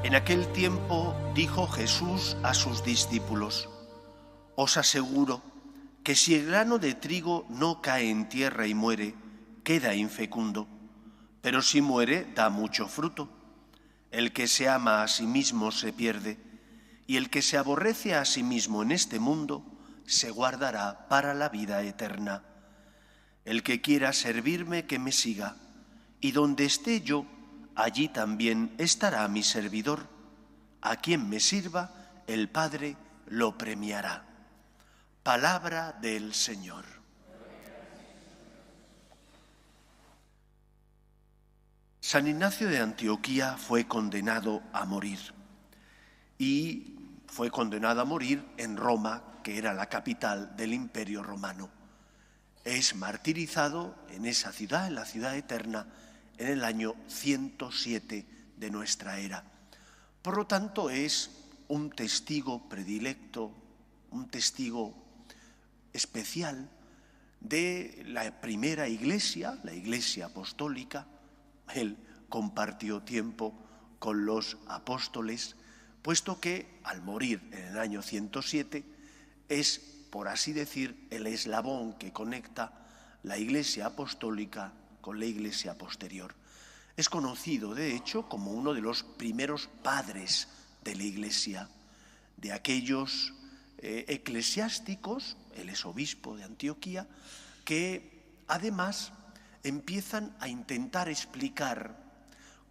En aquel tiempo dijo Jesús a sus discípulos: os aseguro que si el grano de trigo no cae en tierra y muere, queda infecundo, pero si muere, da mucho fruto. El que se ama a sí mismo se pierde, y el que se aborrece a sí mismo en este mundo se guardará para la vida eterna. El que quiera servirme, que me siga, y donde esté yo, allí también estará mi servidor. A quien me sirva, el Padre lo premiará. Palabra del Señor. San Ignacio de Antioquía fue condenado a morir, y fue condenado a morir en Roma, que era la capital del Imperio Romano. Es martirizado en esa ciudad, en la ciudad eterna, en el año 107 de nuestra era. Por lo tanto, es un testigo predilecto, un testigo especial de la primera iglesia, la iglesia apostólica. Él compartió tiempo con los apóstoles, puesto que al morir en el año 107 es, por así decir, el eslabón que conecta la iglesia apostólica con la iglesia posterior. Es conocido, de hecho, como uno de los primeros padres de la iglesia, de aquellos eclesiásticos, él es obispo de Antioquía, que además empiezan a intentar explicar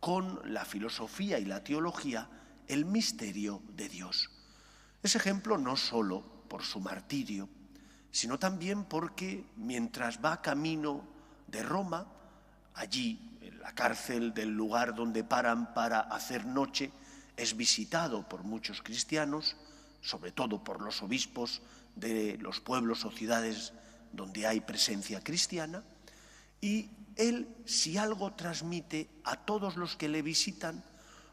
con la filosofía y la teología el misterio de Dios. Es ejemplo no solo por su martirio, sino también porque mientras va camino de Roma, allí en la cárcel del lugar donde paran para hacer noche, es visitado por muchos cristianos, sobre todo por los obispos de los pueblos o ciudades donde hay presencia cristiana, y él, si algo transmite a todos los que le visitan,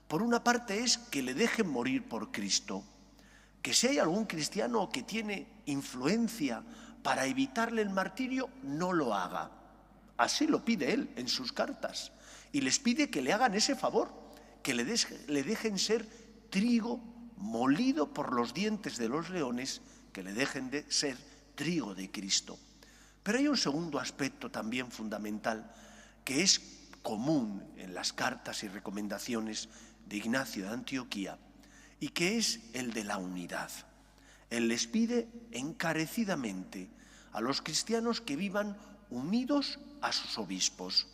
por una parte es que le dejen morir por Cristo, que si hay algún cristiano que tiene influencia para evitarle el martirio, no lo haga. Así lo pide él en sus cartas, y les pide que le hagan ese favor, que le dejen ser trigo molido por los dientes de los leones, que le dejen de ser trigo de Cristo. Pero hay un segundo aspecto también fundamental que es común en las cartas y recomendaciones de Ignacio de Antioquía, y que es el de la unidad. Él les pide encarecidamente a los cristianos que vivan unidos a sus obispos.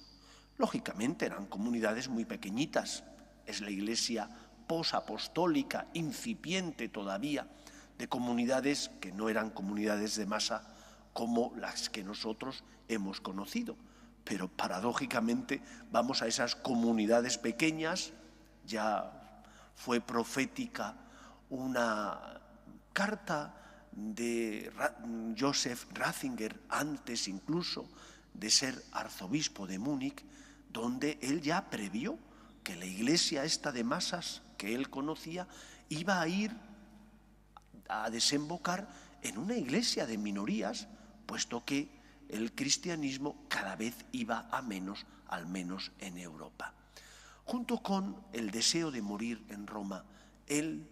Lógicamente eran comunidades muy pequeñitas, es la iglesia posapostólica, incipiente todavía, de comunidades que no eran comunidades de masa como las que nosotros hemos conocido. Pero paradójicamente vamos a esas comunidades pequeñas. Ya fue profética una carta de Joseph Ratzinger, antes incluso de ser arzobispo de Múnich, donde él ya previó que la iglesia esta de masas que él conocía iba a ir a desembocar en una iglesia de minorías, puesto que el cristianismo cada vez iba a menos, al menos en Europa. Junto con el deseo de morir en Roma, él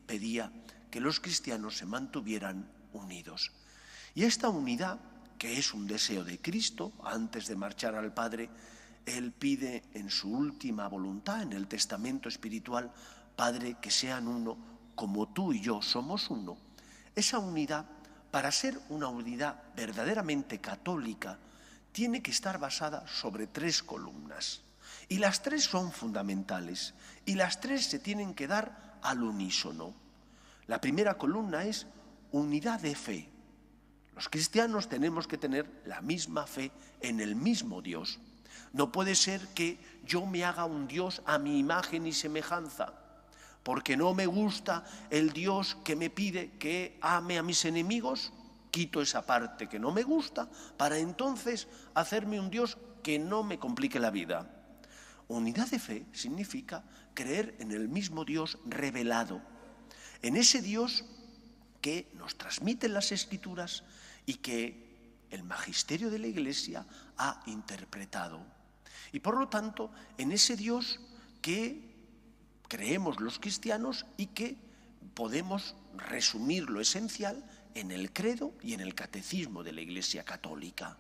pedía que los cristianos se mantuvieran unidos. Y esta unidad, que es un deseo de Cristo, antes de marchar al Padre, él pide en su última voluntad, en el testamento espiritual: Padre, que sean uno, como tú y yo somos uno. Esa unidad, para ser una unidad verdaderamente católica, tiene que estar basada sobre 3 columnas. Y las 3 son fundamentales, y las 3 se tienen que dar al unísono. La primera columna es unidad de fe. Los cristianos tenemos que tener la misma fe en el mismo Dios. No puede ser que yo me haga un Dios a mi imagen y semejanza, porque no me gusta el Dios que me pide que ame a mis enemigos, quito esa parte que no me gusta para entonces hacerme un Dios que no me complique la vida. Unidad de fe significa creer en el mismo Dios revelado, en ese Dios que nos transmiten las Escrituras y que el magisterio de la Iglesia ha interpretado. Y por lo tanto, en ese Dios que creemos los cristianos y que podemos resumir lo esencial en el credo y en el catecismo de la Iglesia Católica.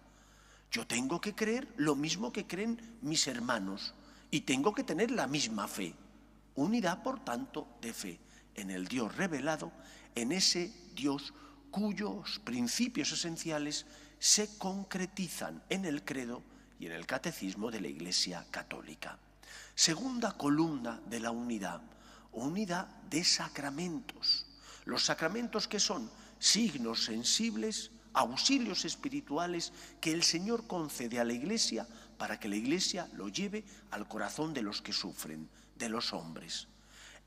Yo tengo que creer lo mismo que creen mis hermanos y tengo que tener la misma fe. Unidad, por tanto, de fe en el Dios revelado, en ese Dios cuyos principios esenciales se concretizan en el credo y en el catecismo de la Iglesia Católica. Segunda columna de la unidad, unidad de sacramentos. Los sacramentos que son signos sensibles, auxilios espirituales que el Señor concede a la Iglesia para que la Iglesia lo lleve al corazón de los que sufren, de los hombres.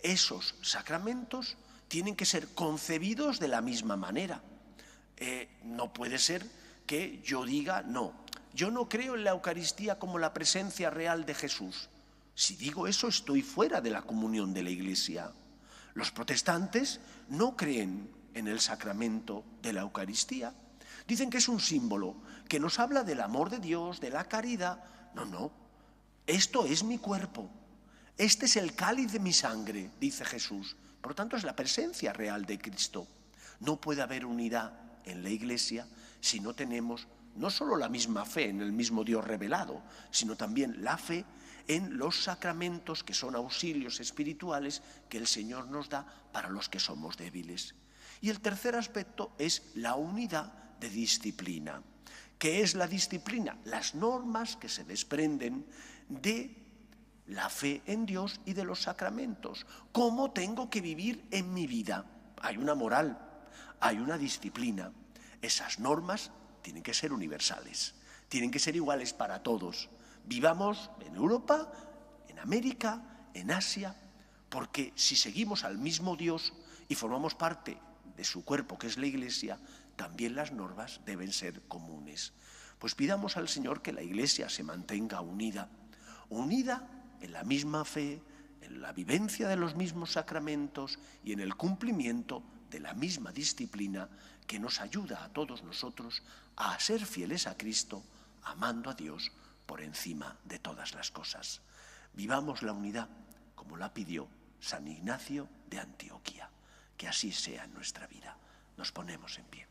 Esos sacramentos tienen que ser concebidos de la misma manera. No puede ser que yo diga, no, yo no creo en la Eucaristía como la presencia real de Jesús. Si digo eso, estoy fuera de la comunión de la Iglesia. Los protestantes no creen en el sacramento de la Eucaristía. Dicen que es un símbolo, que nos habla del amor de Dios, de la caridad. No, esto es mi cuerpo. Este es el cáliz de mi sangre, dice Jesús. Por lo tanto, es la presencia real de Cristo. No puede haber unidad en la Iglesia si no tenemos no solo la misma fe en el mismo Dios revelado, sino también la fe en los sacramentos que son auxilios espirituales que el Señor nos da para los que somos débiles. Y el tercer aspecto es la unidad de disciplina. ¿Qué es la disciplina? Las normas que se desprenden de la fe en Dios y de los sacramentos. ¿Cómo tengo que vivir en mi vida? Hay una moral, hay una disciplina. Esas normas tienen que ser universales, tienen que ser iguales para todos. Vivamos en Europa, en América, en Asia, porque si seguimos al mismo Dios y formamos parte de su cuerpo, que es la Iglesia, también las normas deben ser comunes. Pues pidamos al Señor que la Iglesia se mantenga unida en la misma fe, en la vivencia de los mismos sacramentos y en el cumplimiento de la misma disciplina que nos ayuda a todos nosotros a ser fieles a Cristo, amando a Dios por encima de todas las cosas. Vivamos la unidad como la pidió San Ignacio de Antioquía. Que así sea en nuestra vida. Nos ponemos en pie.